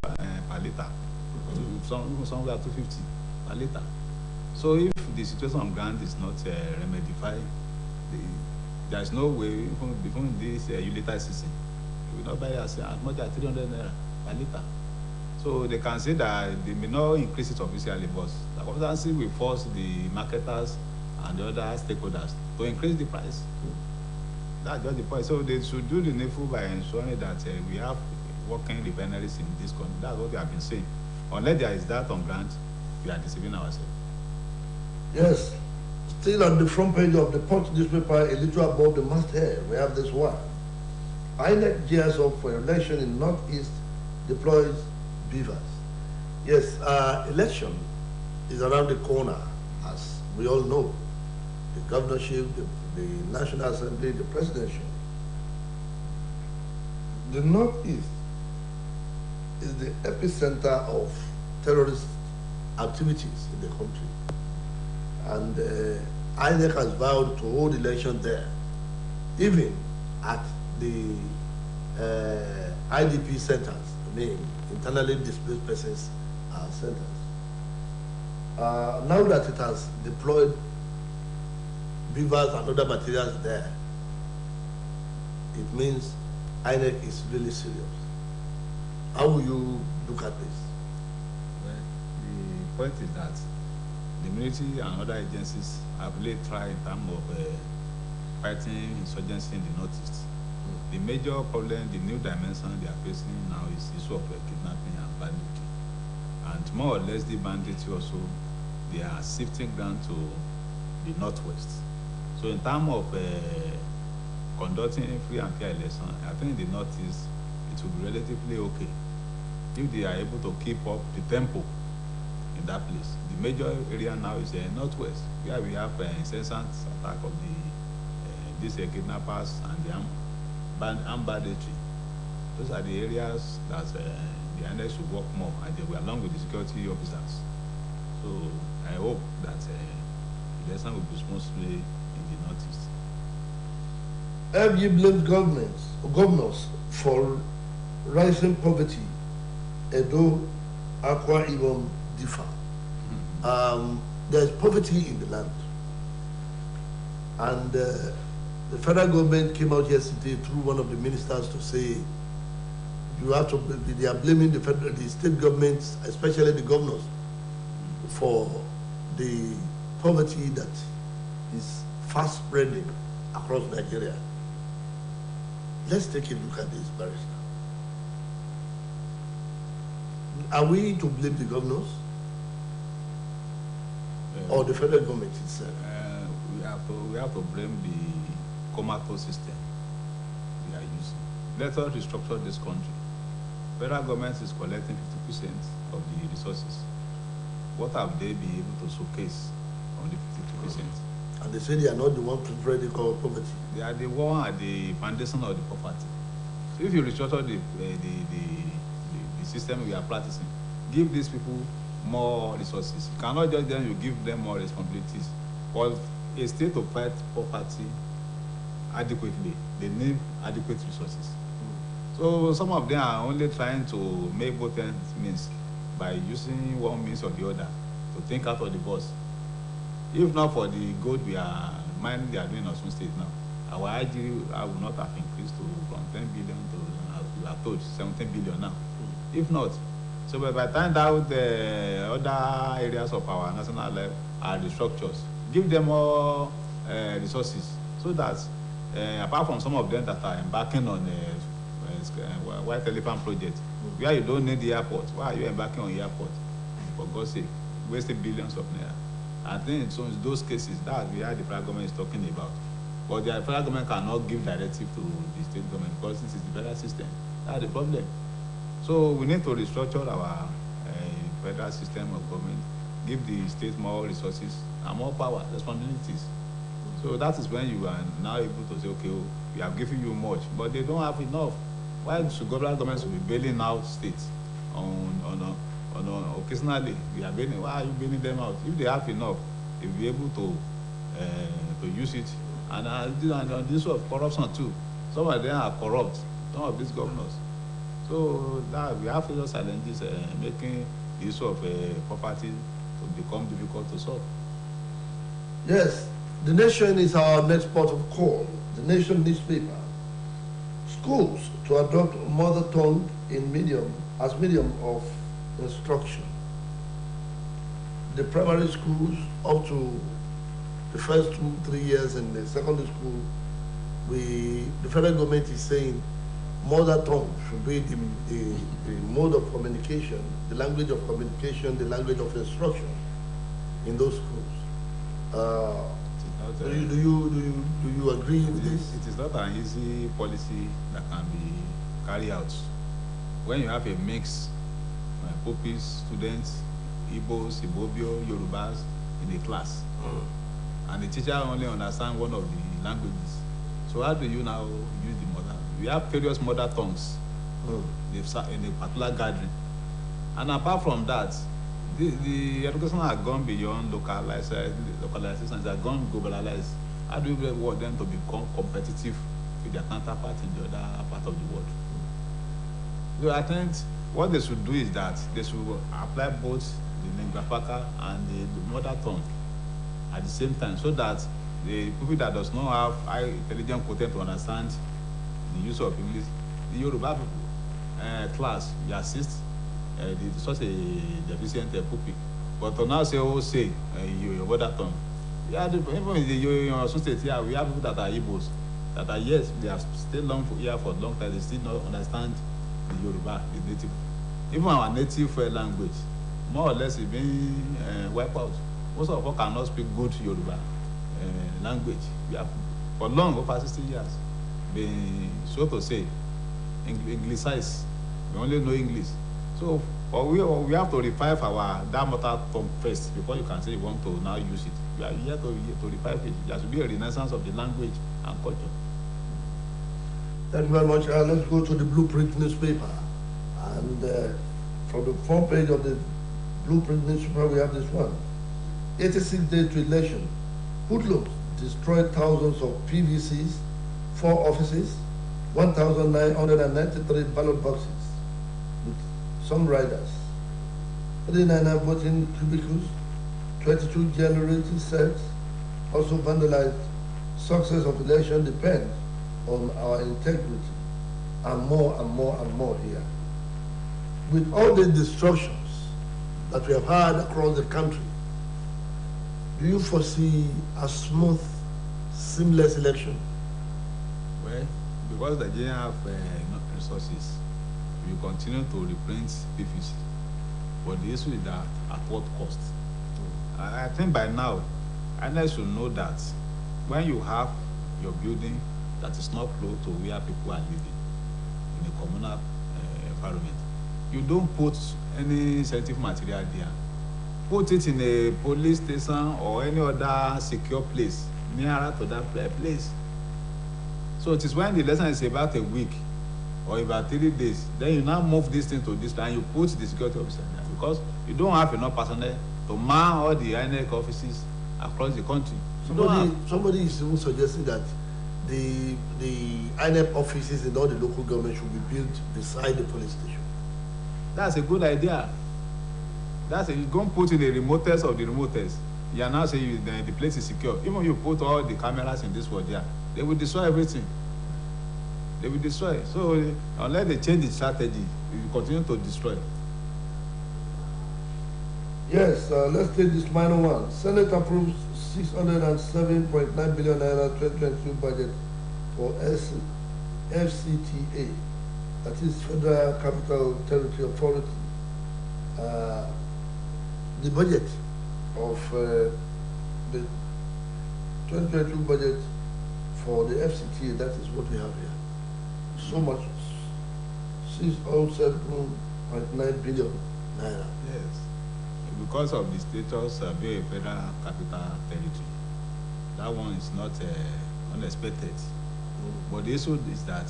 per liter. Somewhere 250 per liter. So if the situation on ground is not remedified, there is no way, even this utility season, you will not buy as much as 300 naira per liter. So they can say that they may not increase it officially, but the consultancy will force the marketers and the other stakeholders to increase the price. That's just the point. So they should do the needful by ensuring that we have working refineries in this country. That's what we have been saying. Unless there is that on ground, we are deceiving ourselves. Yes. Still on the front page of the Punch newspaper, a little above the masthead, we have this one. INEC gears up for election in Northeast, deploys beavers. Yes, election is around the corner, as we all know. The governorship, the National Assembly, the presidential. The Northeast is the epicenter of terrorist activities in the country. And INEC has vowed to hold election there, even at the IDP centers, internally displaced persons centers. Now that it has deployed beavers and other materials there, it means INEC is really serious. How will you look at this? Well, the point is that the military and other agencies have really tried in terms of fighting insurgency in the Northeast. The major problem, the new dimension they are facing now is the issue of kidnapping and banditry. And more or less the banditry also, they are shifting ground to the Northwest. So in terms of conducting free and fair election, I think in the Northeast, it will be relatively okay if they are able to keep up the tempo in that place. The major area now is Northwest, where we have incessant attack of these kidnappers and the armed banditry. Those are the areas that the INEC should work more, and they will along with the security officers. So I hope that the election will be smoothly in the Northeast. FG blames governors for rising poverty. Edo, Akwa Ibom differ. There's poverty in the land. And the federal government came out yesterday through one of the ministers to say you have to, they are blaming the state governments, especially the governors, for the poverty that is fast spreading across Nigeria. Let's take a look at this, Barrister. Are we to blame the governors or the federal government itself? We have to blame the comatose system we are using. Let us restructure this country. Federal government is collecting 50% of the resources. What have they been able to showcase on the 50%? And they say they are not the one to spread the poverty. They are the one at the foundation of the poverty. So if you restructure the system we are practicing, give these people more resources. You cannot just then you give them more responsibilities. For a state to fight poverty adequately, they need adequate resources. So some of them are only trying to make both ends means by using one means or the other to think out of the box. If not for the good we are minding they are doing in Osun State now, our IG will not have increased from 10 billion to, as we are told, 17 billion now. If not, so by the time that the other areas of our national life are the structures, give them more resources so that apart from some of them that are embarking on White Elephant project, where you don't need the airport, why are you embarking on the airport? For God's sake, wasting billions of naira. I think so in those cases, that's where the federal government is talking about. But the federal government cannot give directive to the state government because this is the federal system. That's the problem. So we need to restructure our federal system of government, give the state more resources and more power, responsibilities. So that is when you are now able to say, okay, we have given you much, but they don't have enough. Why should governments be bailing out states on occasionally? We are bailing. Why are you bailing them out? If they have enough, they'll be able to use it. And this of corruption too. Some of them are corrupt. Some of these governors. So that we have serious challenges making the issue of property to become difficult to solve. Yes, the nation is our next port of call. The nation newspaper. Schools to adopt mother tongue in medium of instruction. The primary schools up to the first 2, 3 years in the secondary school, the federal government is saying mother tongue should be the mode of communication, the language of communication, the language of instruction in those schools. Do you agree with this? It is not an easy policy that can be carried out. When you have a mix, pupils, students, Igbos, Ibobio, Yorubas in a class, and the teacher only understands one of the languages. So how do you now use the mother? We have various mother tongues in a particular gathering. And apart from that, the education has gone beyond localization, it has gone globalized. How do we want them to become competitive with their counterparts in the other part of the world? So I think what they should do is that they should apply both the lingua franca and the mother tongue at the same time, so that the people that does not have high intelligence quotient to understand the use of English, the Yoruba people class, you assist such a deficient pupil. But to now say, your mother tongue. Yeah, even in the Osun State here, we have people that are Igbos, that are, yes, they have stayed here for a long time, they still not understand the Yoruba, the native. Even our native language, more or less, is being wiped out. Most of us cannot speak good Yoruba language. We have, for long, over 60 years, been, so to say, Anglicized. We only know English. So, but we have to revive that mother tongue first before you can say you want to now use it. We are here to revive it. There should be a renaissance of the language and culture. Thank you very much. Let's go to the Blueprint newspaper. And from the front page of the Blueprint newspaper, we have this one. 86 days to election. Hoodlums destroyed thousands of PVCs, 4 offices, 1,993 ballot boxes with some riders, 39 voting cubicles, 22 generating cells. Also vandalized. Success of election depends on our integrity, and more and more and more here. With all the destructions that we have had across the country, do you foresee a smooth, seamless election? Well, because the Nigerians have enough resources, we continue to reprint PVC. But the issue is that at what cost? I think by now, INEC should know that when you have your building that is not close to where people are living in a communal environment, you don't put any sensitive material there. Put it in a police station or any other secure place nearer to that place. So it is when the lesson is about a week or about 3 days, then you now move this thing to this, and you put the security officer there, because you don't have enough personnel to man all the INEC offices across the country. Somebody is even suggesting that the INEC offices in all the local government should be built beside the police station. That's a good idea. You don't put in the remotest of the remotest. You are now saying the place is secure. Even you put all the cameras in this world there, they will destroy everything. They will destroy. So unless they change the strategy, we will continue to destroy. Yes, let's take this minor one. Senate approves 607.9 billion naira 2022 budget for FCTA, that is Federal Capital Territory Authority. The budget of the 2022 budget for the FCTA, that is what we have here. So much, 607.9 billion naira. Yes. Because of the status of being a federal capital territory, that one is not unexpected. But the issue is that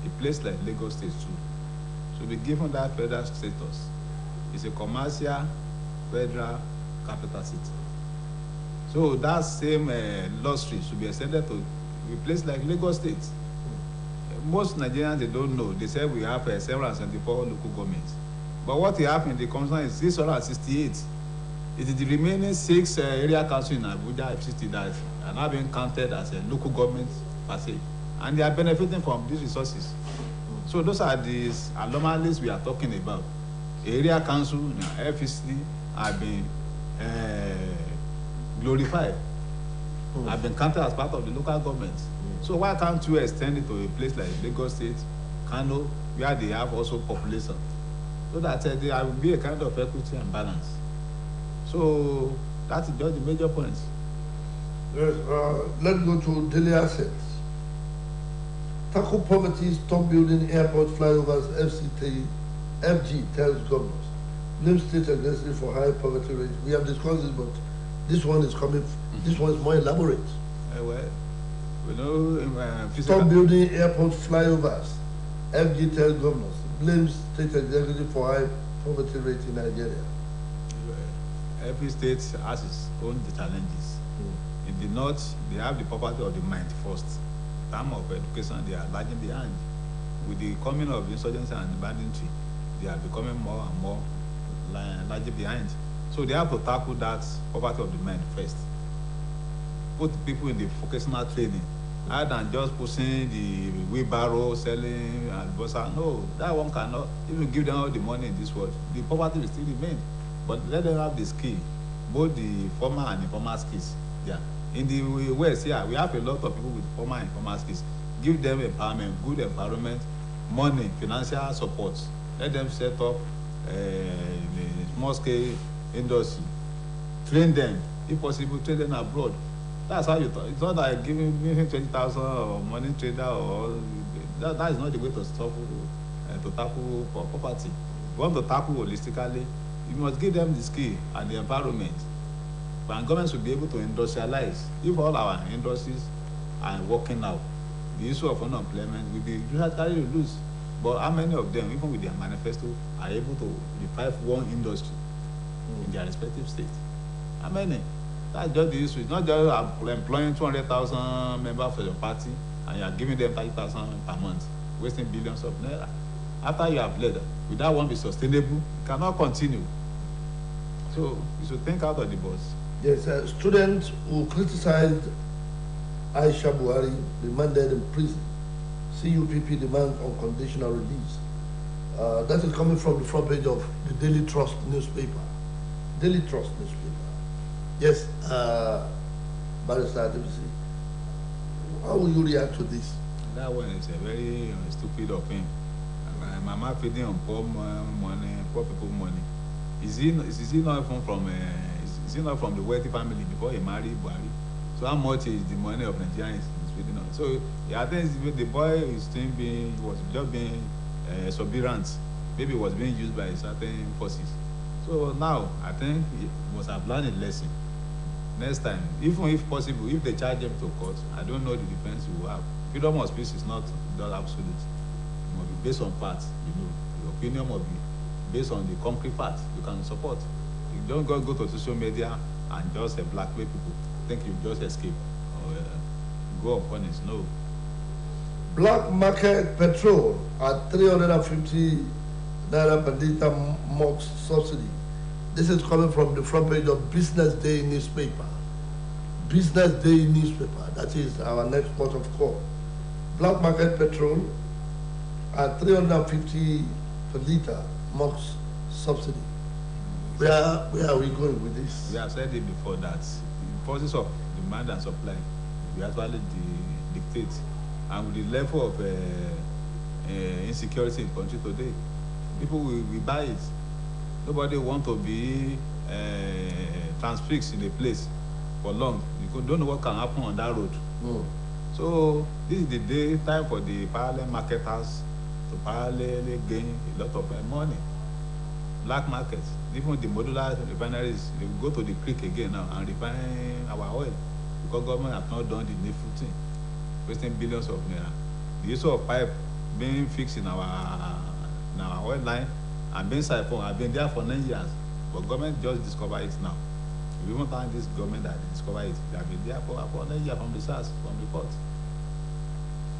a place like Lagos State too should be given that federal status. It's a commercial federal capital city. So that same luxury should be extended to a place like Lagos State. most Nigerians, they don't know. They say we have 774 local governments. But what we have in the constitution is 668. It is the remaining 6 area council in Abuja, FCT, that are now being counted as a local government per se. And they are benefiting from these resources. So those are the anomalies we are talking about. Area council, FCT, have been glorified, have been counted as part of the local government. So why can't you extend it to a place like Lagos State, Kano, where they have also population, so that there will be a kind of equity and balance? So that's just the major points. Yes, let's go to daily assets. Tackle poverty, stop building airport flyovers, FG tells governors. Name state aggressive for high poverty rate. We have discussed this, but this one is coming, this one is more elaborate. Well, we know stop building airport flyovers. FG tells governors. Blames state executive for high poverty rate in Nigeria. Every state has its own challenges. In the north, they have the poverty of the mind first. In terms of education, they are lagging behind. With the coming of insurgency and banditry, they are becoming more and more lagging behind. So they have to tackle that poverty of the mind first. Put people in the vocational training, rather than just pushing the wheelbarrow, selling and bossa. No, that one cannot. Even give them all the money in this world, the poverty will still remain. But let them have the skill, both the formal and informal skills. Yeah. In the West, yeah, we have a lot of people with formal and informal skills. Give them empowerment, good environment, money, financial support. Let them set up a small scale industry. Train them, if possible, train them abroad. That's how you talk. It's not like giving 20,000 or money trader or that is not the way to stop to tackle poverty. If you want to tackle holistically, you must give them the skill and the environment. And governments should be able to industrialize. If all our industries are working now, the issue of unemployment will be drastically reduced. But how many of them, even with their manifesto, are able to revive one industry in their respective states? How many? That's just the issue. It's not just employing 200,000 members for your party and you are giving them 30,000 per month, wasting billions of naira. After you have led, will that one be sustainable? It cannot continue. So you should think out of the box. Yes, students who criticized Aisha Buhari remanded in prison. CUPP demand unconditional release. That is coming from the front page of the Daily Trust newspaper. Daily Trust newspaper. Yes, Barrister Adebisi, how will you react to this? That one is a very stupid of him. Mama feeding on poor money, poor people money. Is he not even from is he not from the wealthy family before he married Buhari? So how much is the money of Nigerians feeding on? So yeah, I think the boy is still being, was just being exuberant. Maybe it was being used by certain forces. So now I think he must have learned a lesson. Next time, even if possible, if they charge him to court, I don't know the defense he will have. Freedom of speech is not absolute. It must be based on facts. The opinion must be based on the concrete facts you can support. You don't go to social media and just blackmail people. Think you just escape or go unpunished. No. Black market petrol at 350 naira per litre mocks subsidy. This is coming from the front page of Business Day newspaper. Business Day newspaper, that is our next port of call. Black market petrol at 350 per litre mocks subsidy. Where are we going with this? We have said it before that the forces of demand and supply will actually dictate, and with the level of insecurity in the country today, people will buy it. Nobody want to be transfixed in a place for long. You don't know what can happen on that road. So this is the time for the parallel marketers to parallelly gain a lot of money. Black market, even the modular refineries, they will go to the creek again now and refine our oil because government have not done the needful thing, wasting billions of naira. The issue of pipe being fixed in our oil line and being siphoned have been there for 9 years, but government just discovered it now. We won't thank this government that discovered it. They have been there for 9 years from the SARS, from reports.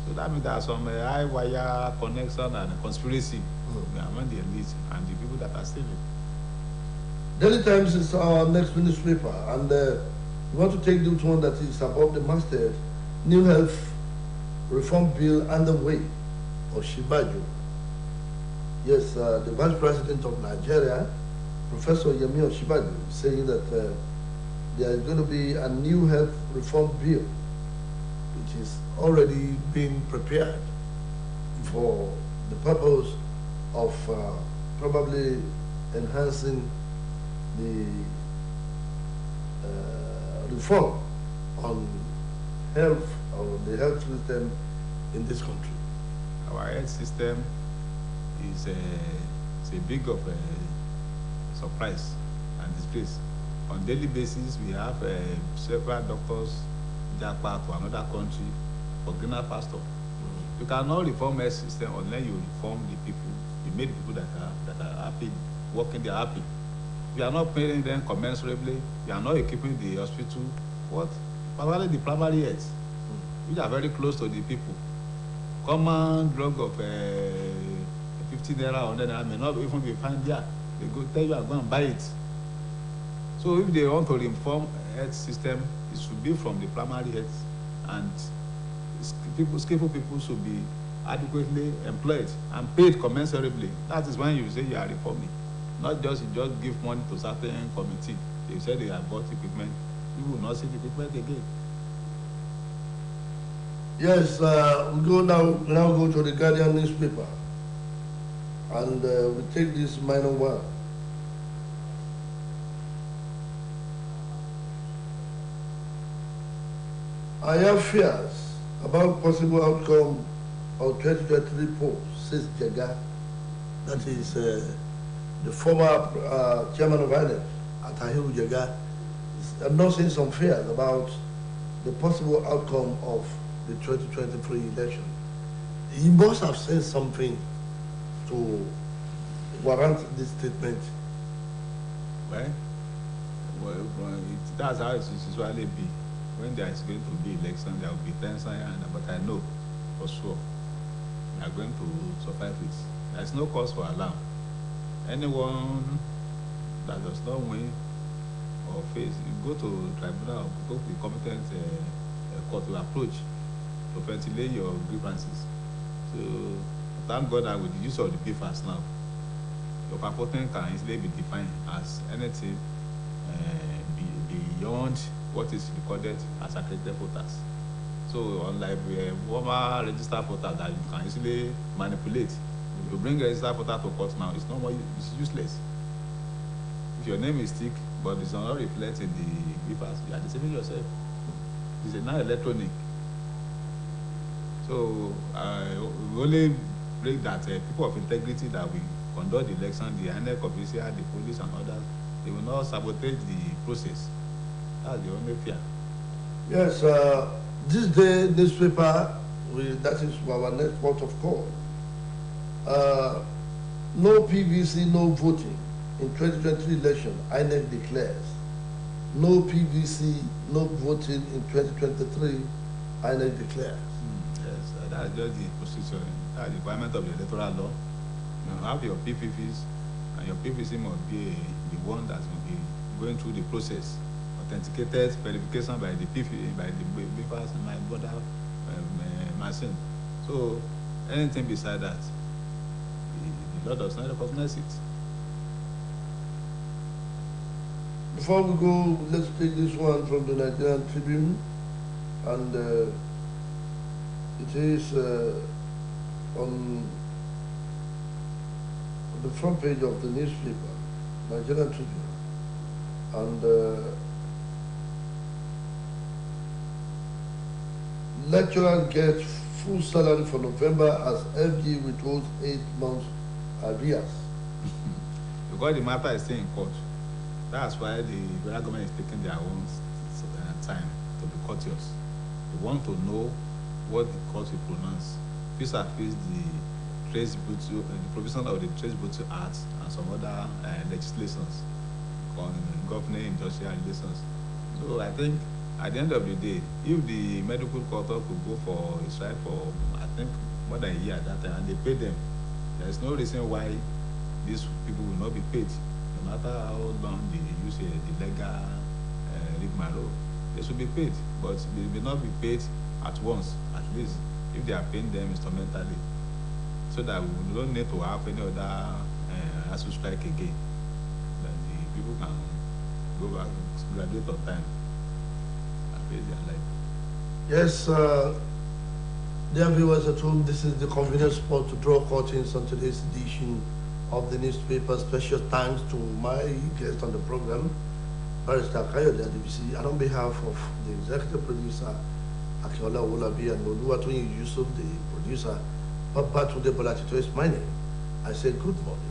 So that means there are some high wire connection and conspiracy among the elite and the people that are stealing. Daily Times is our next newspaper, and we want to take this one that is above the masthead. New health reform bill underway, Osbc. Yes, the Vice President of Nigeria, Professor Yemi Osbc, saying that there is going to be a new health reform bill, which is already being prepared for the purpose of probably enhancing the reform on health, or the health system in this country. Our health system is a big of a surprise and disgrace. On daily basis, we have several doctors japa to another country for greener pasture. You cannot reform health system unless you reform the people. You make the people that are happy working, they are happy. You are not paying them commensurably. You are not equipping the hospital. What? Particularly the primary health, which are very close to the people. Common drug of 50 naira, 100 naira may not even be found there. They go tell you, go and buy it. So if they want to reform health system, it should be from the primary health, and skillful people should be adequately employed and paid commensurably. That is when you say you are reforming. Not just you just give money to certain committee. They say they have bought equipment. You will not see the equipment again. Yes, we now go to the Guardian newspaper, and we take this minor one. I have fears about possible outcome of 2023 polls, says Jaga. That is the former chairman of INEC, Atahiru Jaga, is announcing some fears about the possible outcome of the 2023 election. He must have said something to warrant this statement. Well, that's how it usually be. When there is going to be election, there will be tension, but I know for sure we are going to survive it. There is no cause for alarm. Anyone that does not win or face, you go to tribunal, go to the competent court to approach to ventilate your grievances. So thank God that with the use of the PFAS now, your purporting can easily be defined as anything beyond what is recorded as accredited voters. So unlike former registered voters that you can easily manipulate, if you bring a registered voter to court now, it's no more, it's useless. If your name is thick, but it's not reflected in the papers, you are deceiving yourself. It's now electronic. So we only break that people of integrity that will conduct the election, the INEC official, the police and others, they will not sabotage the process. That's the only fear. Yes, this day newspaper, that is our next port of call. No PVC, no voting in 2023 election, INEC declares. No PVC, no voting in 2023, INEC declares. Yes, that's just the position. That's the requirement of the electoral law. You have your PVCs, and your PVC must be the one that will be going through the process. Authenticated verification by the PVC, by the BIFAS and my border machine. So anything beside that, the law does not recognize it. Before we go, let's take this one from the Nigerian Tribune, and it is on the front page of the newspaper, Nigerian Tribune, and lecturers get full salary for November as FG withholds 8 months arrears. Because the matter is still in court. That's why the federal government is taking their own time to be courteous. They want to know what the court will pronounce. Vis a vis the traceability, the provision of the Traceability Act and some other legislations on governing industrial relations. So I think At the end of the day, if the medical doctor could go for a strike for, I think, more than a year at that time, and they pay them, there is no reason why these people will not be paid, no matter how long they use the legal rigmarole. They should be paid, but they may not be paid at once, at least, if they are paying them instrumentally, so that we don't need to have any other ASU strike again, that the people can go back, graduate on time, and face their life. Yes, dear viewers at home, this is the convenient spot to draw curtains on today's edition of the newspaper. Special thanks to my guest on the program, Barrister Kayode Adebisi, and on behalf of the executive producer, Akinola Olabi, and Oluwatoyin Yusuf, the producer, Papa Tunde Bolatito is my name. I say good morning.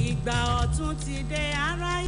Ìgbà ọ̀tun ti dé ara.